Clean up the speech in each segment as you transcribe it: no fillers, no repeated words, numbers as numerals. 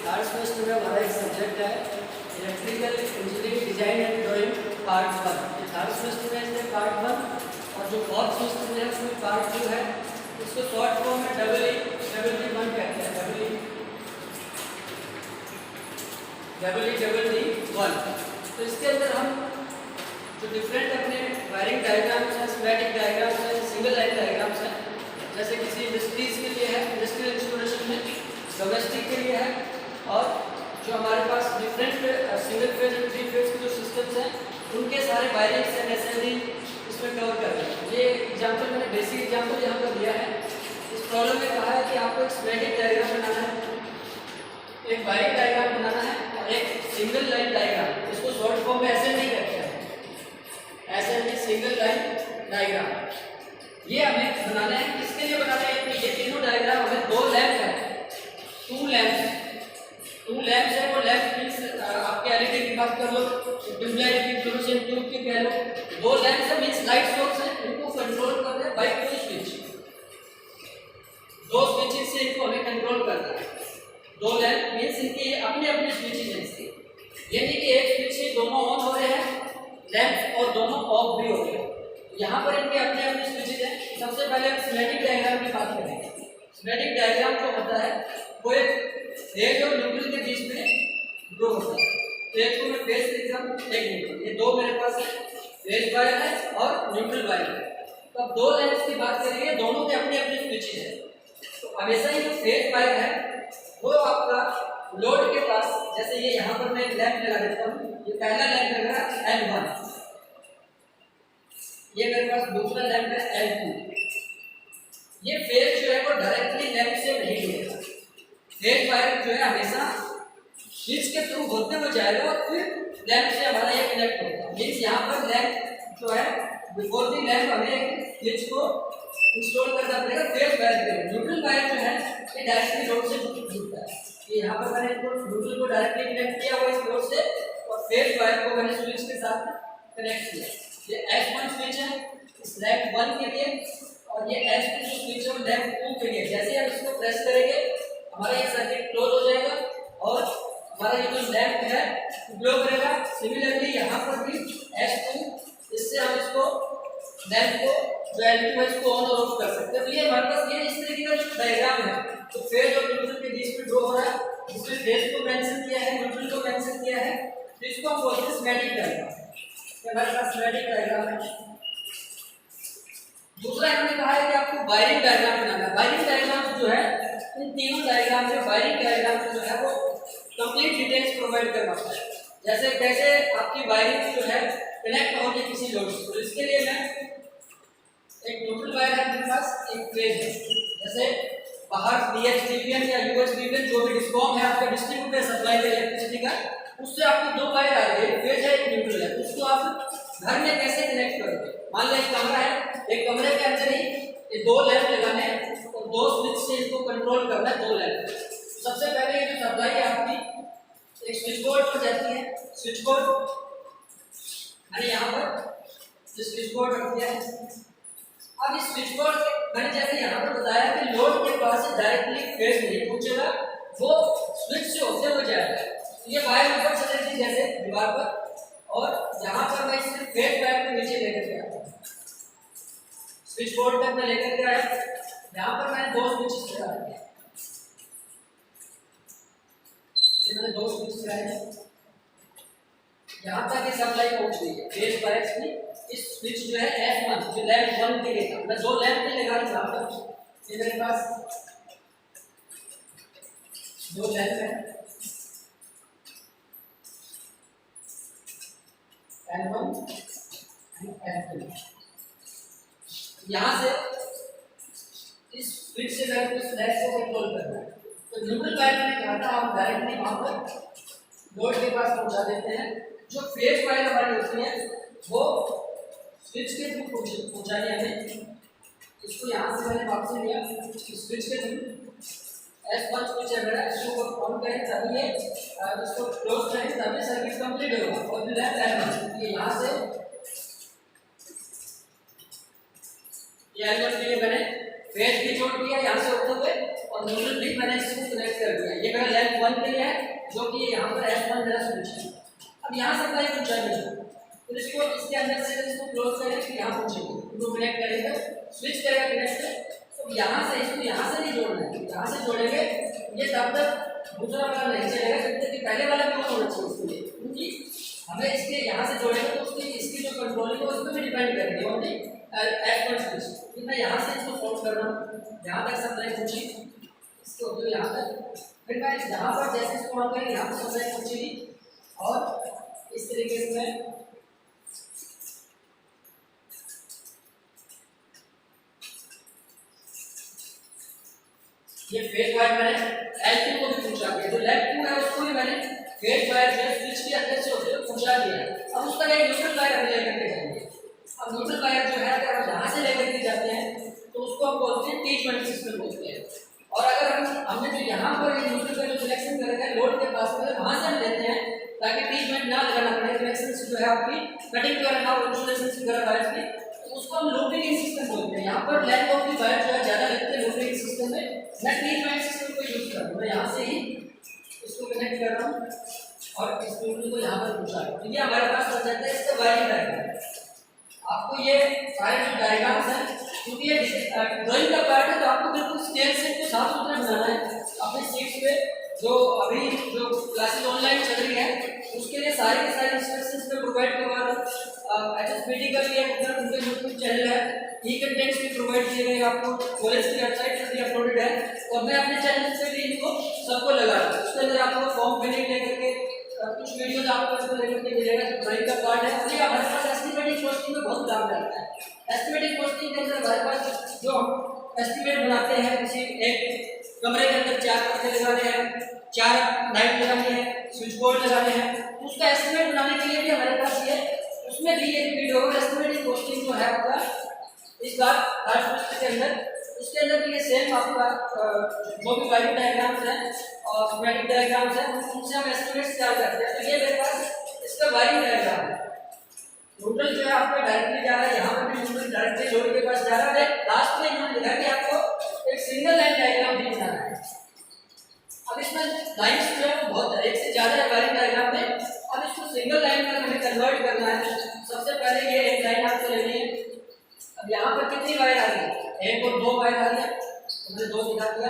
Third semester में हमारा एक सब्जेक्ट है electrical engineering design and drawing part 1। ये थर्ड सेमेस्टर में इसमें पार्ट 1 और जो फोर्थ सेमेस्टर में है उसमें पार्ट 2 है। इसको शॉर्ट फॉर्म में EEEE1 कहते हैं। EEEE1। तो इसके अंदर हम जो डिफरेंट अपने वायरिंग डायग्राम्स हैं, स्कीमेटिक डायग्राम्स हैं, सिंगल लाइन डायग्राम्स हैं, जैसे किसी इंडस्ट्रीज के लिए है, इंडस्ट्रियल इंस्टॉलेशन में, डोमेस्टिक के लिए है, और जो हमारे पास डिफरेंट सिंगल फेज और 3 फेज के जो सिस्टम्स हैं उनके सारे वायरिंग्स एंड असेंबली इसमें कवर कर रहे हैं। ये एग्जांपल मैंने बेसिक एग्जांपल यहाँ पर दिया है। इस प्रॉब्लम में कहा है कि आपको एक स्कीमेटिक डायग्राम बनाना है, एक वायरिंग डायग्राम बनाना है और एक सिंगल लाइन डायग्राम। इसको शॉर्ट फॉर्म में ऐसे नहीं कहते हैं, ऐसे सिंगल लाइन डायग्राम ये हमें बनाना है। किसके लिए बनाना है? तो ये तीनों डायग्राम हमें 2 लैंप है, 2 लैंप्स है। वो लैंप मींस आपके एलईडी की बात कर लो, ट्यूबलाइट की, फ्लोरोसेंट ट्यूब की कह लो। 2 लैंप्स है मींस लाइट सोर्स है, इनको कंट्रोल कर रहे हैं बाय 2 स्विच। 2 स्विचेस से इनको हमें कंट्रोल करना है। 2 लैंप मींस इनके अपने अपने स्विचेस हैं इसके, यानी कि एक स्विच से दोनों ऑन हो रहे हैं लैंप और दोनों ऑफ भी हो रहे हैं। यहाँ पर इनके अपने अपने स्विचेस हैं। सबसे पहले हम स्कीमेटिक डायग्राम की बात करेंगे। स्कीमेटिक डायग्राम जो होता है वो एक फेज और न्यूट्रल के बीच में ड्रॉ होता है। तो एक को मैं फेज लिख रहा हूँ, एक न्यूट्रल। ये 2 मेरे पास है, फेज वायर है और न्यूट्रल वायर है। तो अब 2 लाइन्स की बात करेंगे, दोनों के अपने अपने स्विचेस हैं। तो हमेशा ही जो फेज वायर है वो आपका लोड के पास, जैसे ये यहाँ पर मैं एक लैंप लगा देता हूँ, ये पहला लैंप लग रहा है L1, ये मेरे पास दूसरा लैंप है L2। ये फेज जो है वो डायरेक्टली लैंप से नहीं जुड़ेगा। फेज वायर जो है हमेशा स्विच के थ्रू होते हुए जाएगा और फिर लैंप से हमारा ये कनेक्ट होगा। मींस यहाँ पर लैंप जो है बिफोर दी लैंप हमें एक स्विच को इंस्टॉल करना पड़ेगा फेज वायर के लिए। न्यूट्रल वायर जो है ये डायरेक्टली लोड से जुड़ता है। ये यहाँ पर मैंने इसको न्यूट्रल को डायरेक्टली कनेक्ट किया हुआ इस लोड से, और फेज वायर को मैंने स्विच के साथ कनेक्ट किया। ये S1 स्विच है इस लैंप 1 के लिए, और ये S2 स्विच है लैंप 2 के लिए। जैसे हम इसको प्रेस करेंगे हमारा ये सर्किट क्लोज हो जाएगा और हमारा ये जो लैंप है ग्लो करेगा। सिमिलरली यहाँ पर भी S2, इससे हम इसको लैंप को जो L2 है इसको ऑन और ऑफ कर सकते हैं। तो ये हमारे पास ये इस तरीके का जो डायग्राम है, तो फेज और न्यूट्रल के बीच में ड्रॉ हो रहा है। इसमें फेज को मेंशन किया है, न्यूट्रल को मेंशन किया है, तो इसको हम बोलते हैं स्कीमेटिक डायग्राम। हमारे पास स्कीमेटिक डायग्राम है। दूसरा इन्होंने कहा है कि आपको वायरिंग डायग्राम बनाना है। वायरिंग डायग्राम जो है इन तीनों डायग्राम में वायरिंग डायग्राम जो है वो कंप्लीट डिटेल्स प्रोवाइड करना होता है। जैसे कैसे आपकी वायरिंग जो है कनेक्ट होगी किसी लोड से। तो इसके लिए मैं एक न्यूट्रल वायर है मेरे पास, एक फेज है। जैसे बाहर VHDPN या UHDPN जो भी डिस्कॉम है आपका डिस्ट्रीब्यूटर सप्लाई का इलेक्ट्रिसिटी का, उससे आपको 2 वायर आ रही है, फेज है एक न्यूट्रल है। उसको आप घर में कैसे कनेक्ट करोगे? मान लो एक कमरा है, एक कमरे के अंदर ही ये 2 लैंप लगाने हैं और 2 स्विच से इसको कंट्रोल करना है। 2 लैंप सबसे पहले ये जो सप्लाई है आपकी एक स्विच बोर्ड पर जाती है। स्विच बोर्ड मैंने यहाँ पर स्विच बोर्ड रख दिया है। अब इस स्विच बोर्ड मैंने जैसे यहाँ पर बताया कि लोड के पास से डायरेक्टली फेज नहीं पहुंचेगा, वो स्विच से होते हुए जाएगा। ये वायर ऊपर चलेगी जैसे दीवार पर, और यहाँ पर मैं इसे फेज वायर के नीचे लेकर के आता हूँ। स्विच बोर्ड तक मैं लेकर के आया, यहाँ पर मैंने 2 स्विच लगा दिए। मैंने 2 स्विच लगाए, यहाँ तक ये सप्लाई पहुंच गई है फेज वायर की। इस स्विच जो है S1 जो लैंप 1 के लिए था, मैं 2 लैंप पे लगा रहा हूँ। ये मेरे पास 2 लैंप है L1 L2। यहाँ से इस स्विच से मैं उस लैंप को कंट्रोल करना है। तो न्यूट्रल वायर मैंने कहा था हम डायरेक्टली वहाँ पर लोड के पास पहुँचा देते हैं। जो फेज वायर हमारी होती है वो स्विच के थ्रू पहुँचानी हमें। इसको यहाँ से मैंने वापस लिया, स्विच के थ्रू S1 स्विच है मेरा, इसको ऑन करें तभी ये इसको क्लोज करें तभी सर्किट कंप्लीट होगा। और फिर L1 ये यहाँ से L1 के लिए मैंने फेज भी जोड़ दिया यहाँ से होते हुए, और न्यूट्रल भी मैंने इसको कनेक्ट कर दिया। ये मेरा लैंप 1 के लिए है, जो कि यहाँ पर S1 मेरा स्विच है। अब यहाँ से सप्लाई पूछा नहीं, तो इसको इसके अंदर से इसको क्लोज करेंगे, फिर यहाँ पूछेंगे, इनको कनेक्ट करेंगे, स्विच करेगा कनेक्ट। तो यहाँ से इसको यहाँ से नहीं जोड़ना है, यहाँ से जोड़ेंगे ये तब तक दूसरा वाला नहीं चलेगा जब तक कि पहले वाला भी ऑन होना चाहिए उसके लिए, क्योंकि हमें इसके यहाँ से जोड़ेंगे तो उसकी इसकी जो कंट्रोलिंग है उस पर भी डिपेंड करेंगे ओनली S1 स्विच। फिर मैं यहाँ से इसको फोल्ड कर रहा हूँ, यहाँ तक सप्लाई पूछी इसको, तो यहाँ तक, फिर मैं यहाँ पर जैसे इसको ऑन करेंगे यहाँ पर सप्लाई पूछेगी और इस तरीके से मैं ये फेज वायर मैंने L2 को भी पूछा दिया, जो लेफ्ट 2 है उसको भी मैंने फेज वायर जो स्विच के अंदर से होते पूछा दिया। अब उसका एक न्यूट्रल वायर हम लेकर के जाएंगे। अब न्यूट्रल वायर जो है अगर हम यहाँ से लेकर के जाते हैं तो उसको हम बोलते हैं टी जॉइंट सिस्टम बोलते हैं। और अगर हमने जो यहाँ पर न्यूट्रल का जो कनेक्शन कर रखा है लोड के पास में, वहाँ से हम लेते हैं ताकि टी जॉइंट ना लगाना पड़े, कनेक्शन जो है आपकी कटिंग वगैरह ना हो, इंसुलेशन वगैरह वायर की, उसको हम लूपिंग सिस्टम बोलते हैं। यहाँ पर लेंथ ऑफ दी वायर जो है ज़्यादा लगते हैं लूपिंग सिस्टम में। मैं टी जॉइंट सिस्टम को यूज कर रहा हूँ, मैं यहाँ से ही इसको कनेक्ट कर रहा हूँ और इस न्यूट्रल को यहाँ पर पूछा है, तो ये हमारे पास बन जाता है इसका वायरिंग डायग्राम। आपको ये सारे जो डायग्राम्स हैं, क्योंकि ये ड्राइंग का पार्ट है तो आपको बिल्कुल स्केल से इसको साफ सुथरा बनाना है अपने शीट पे। जो अभी जो क्लासेस ऑनलाइन चल रही है उसके लिए सारे के सारे इंस्ट्रक्शंस में प्रोवाइड करवा रहा हूँ। HSPD का भी एक उनका यूट्यूब चैनल है, ई कंटेंट्स भी प्रोवाइड किए गए आपको, कॉलेज की वेबसाइट पर भी अपलोडेड है और मैं अपने चैनल से भी इनको सबको लगा रहा हूँ। उसके अंदर आपको फॉर्म फिलिंग लेकर के कुछ वीडियोज आपको इसको लेकर के मिलेगा जो ड्राइंग का पार्ट है। और ये हमारे पास एस्टिमेटिंग कॉस्टिंग में बहुत काम करता है। एस्टिमेटिंग कॉस्टिंग के अंदर हमारे पास जो हम एस्टिमेट बनाते हैं, किसी एक कमरे के अंदर 4 पंखे लगाने हैं, 4 लाइट लगानी है, स्विच बोर्ड लगाने हैं, उसका एस्टिमेट बनाने के लिए भी हमारे पास ये उसमें भी एक वीडियो और एस्टिमेटिंग कॉस्टिंग जो है आपका इस बार आज के अंदर, उसके अंदर भी ये सेम आपका जो भी वायरिंग डायग्राम्स हैं और स्कीमेटिक डायग्राम्स हैं उनसे हम एस्टिमेट्स तैयार करते हैं। तो ये मेरे पास इसका वायरिंग डायग्राम है। न्यूट्रल जो है आपका डायरेक्टली जा रहा है, यहाँ पर भी न्यूट्रल डायरेक्टली लोड के पास जा रहा है। लास्ट में इन्होंने लिखा कि आपको एक सिंगल लाइन डायग्राम भी बनाना है। अब इसमें लाइन्स जो है वो बहुत एक से ज़्यादा है वायरिंग डायग्राम में। अब इसको सिंगल लाइन में हमें कन्वर्ट करना है। सबसे पहले ये एक लाइन आपको लेनी है। अब यहाँ पर कितनी वायर आ रही है, एक और 2 वायर आ रही है, हमने 2 दिखा दिया।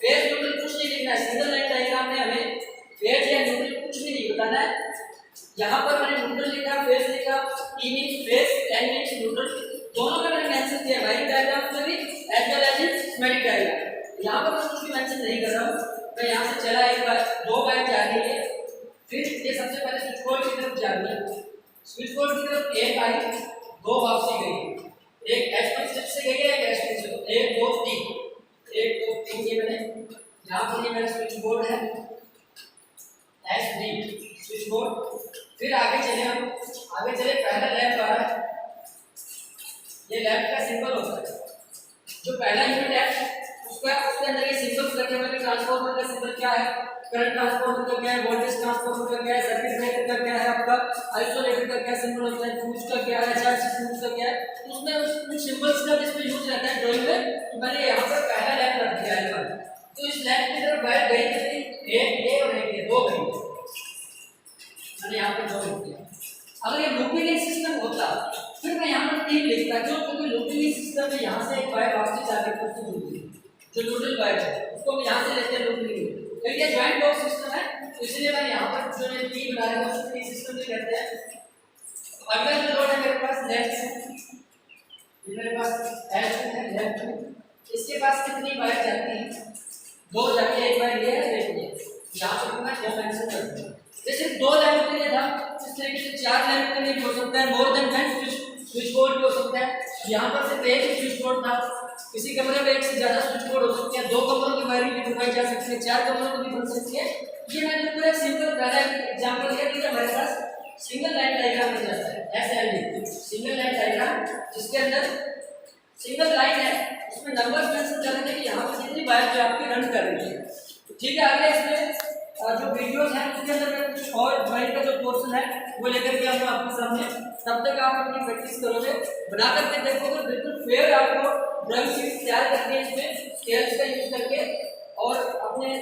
फेज न्यूट्रल कुछ नहीं लिखना है, सिंगल लाइन डायग्राम में हमें फेज या न्यूट्रल कुछ भी नहीं बताना है। यहाँ पर मैंने न्यूट्रल लिखा, फेज लिखा, E means phase, N means neutral, दोनों में मैंने मेंशन किया वायरिंग डायग्राम में भी as well as in schematic diagram. यहाँ पर मैं कुछ भी मेंशन नहीं कर रहा हूँ। मैं यहाँ से चला एक बार 2 वायर जा रही है, फिर ये सबसे पहले स्विच बोर्ड की तरफ जा रही है, स्विच बोर्ड की तरफ एक आई, 2 वापसी गई, एक S1 स्विच से गई है, एक S2 से, 1 2 3, 1 2 3 ये मैंने यहाँ पर ये मेरा स्विच बोर्ड है SD स्विच बोर्ड। फिर आगे चले हम, आगे चले पहला लैंप आ रहा है, ये लैंप का सिंबल होता है। जो पहला यूनिट है उसका उसके अंदर ये सिंबल्स रखे हुए हैं। ट्रांसफार्मर का सिंबल क्या है, करंट ट्रांसफार्मर का क्या है, वोल्टेज ट्रांसफार्मर का क्या है, सर्किट ब्रेकर का क्या है, आपका आइसोलेटर का क्या सिंबल होता है, फ्यूज का क्या है, चार्ज फ्यूज का क्या है, उसमें उन सिंबल्स का जिसमें यूज रहता है ड्राइंग में। तो मैंने यहाँ पर पहला लैंप रख दिया है। तो इस लैंप की तरफ वायर गई कितनी, एक ये और एक ये, 2 गई, मैंने यहाँ पर 2 लिख दिया। अगर ये लूपिंग सिस्टम होता फिर मैं यहाँ पर 3 लिखता, क्योंकि लूपिंग सिस्टम में यहाँ से एक वायर वापसी जाकर उससे जुड़ती है, जो न्यूट्रल वायर है उसको हम यहाँ से लेते हैं लूपिंग। तो ये ज्वाइंट बॉक्स सिस्टम है, तो इसलिए मैं यहाँ पर जो है टी बना रहा हूँ उसको टी सिस्टम भी कहते हैं। तो अगला जो लोड है मेरे पास लेफ्ट है, मेरे पास L2 है, लेफ्ट है, इसके पास कितनी वायर जाती है, 2 जाती है, एक वायर ये है, एक ये, यहाँ पर मैं 2 मेंशन करता हूँ। जैसे 2 लैंप के लिए था, इस तरीके से 4 लैंप के लिए भी हो सकता है, मोर देन 10 स्विच बोर्ड भी हो सकता है। यहाँ पर सिर्फ एक स्विच बोर्ड था, किसी कमरे में एक से ज़्यादा स्विच बोर्ड हो सकते हैं, 2 कमरों की वायरिंग भी करवाई जा सकती है, 4 कमरों की भी बन सकती है। ये मैंने बिल्कुल एक सिंपल पहला एग्जाम्पल दिया कि हमारे पास सिंगल लाइन डायग्राम बन जाता है, SLD सिंगल लाइन डायग्राम, जिसके अंदर सिंगल लाइन है, उसमें नंबर्स मेंशन कर रहे हैं कि यहाँ पर कितनी वायर जो आपकी रन कर रही है। ठीक है, आगे इसमें जो वीडियोस हैं उसके अंदर मैं कुछ और ड्राइंग का जो पोर्शन है वो लेकर के आऊँगा आपके सामने। तब तक आप अपनी प्रैक्टिस करोगे, बना करके देखोगे, बिल्कुल फेयर आपको ड्राइंग शीट तैयार करके इसमें स्केल्स का यूज करके अपने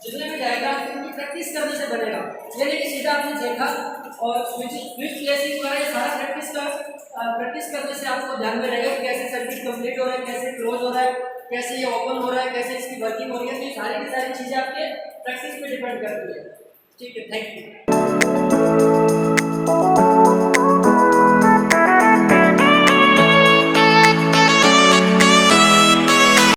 जितने भी डायग्राम उनकी प्रैक्टिस करने से बनेगा। ये नहीं कि सीधा आपने देखा और स्विच प्लेसिंग वगैरह सारा प्रैक्टिस करने से आपको ध्यान में रहेगा कि कैसे सर्किट कंप्लीट हो रहा है, कैसे क्लोज हो रहा है, कैसे ये ओपन हो रहा है, कैसे इसकी वर्किंग हो रही है। तो ये सारी की सारी चीज़ें आपके प्रैक्टिस पे डिपेंड करती है। ठीक है, थैंक यू।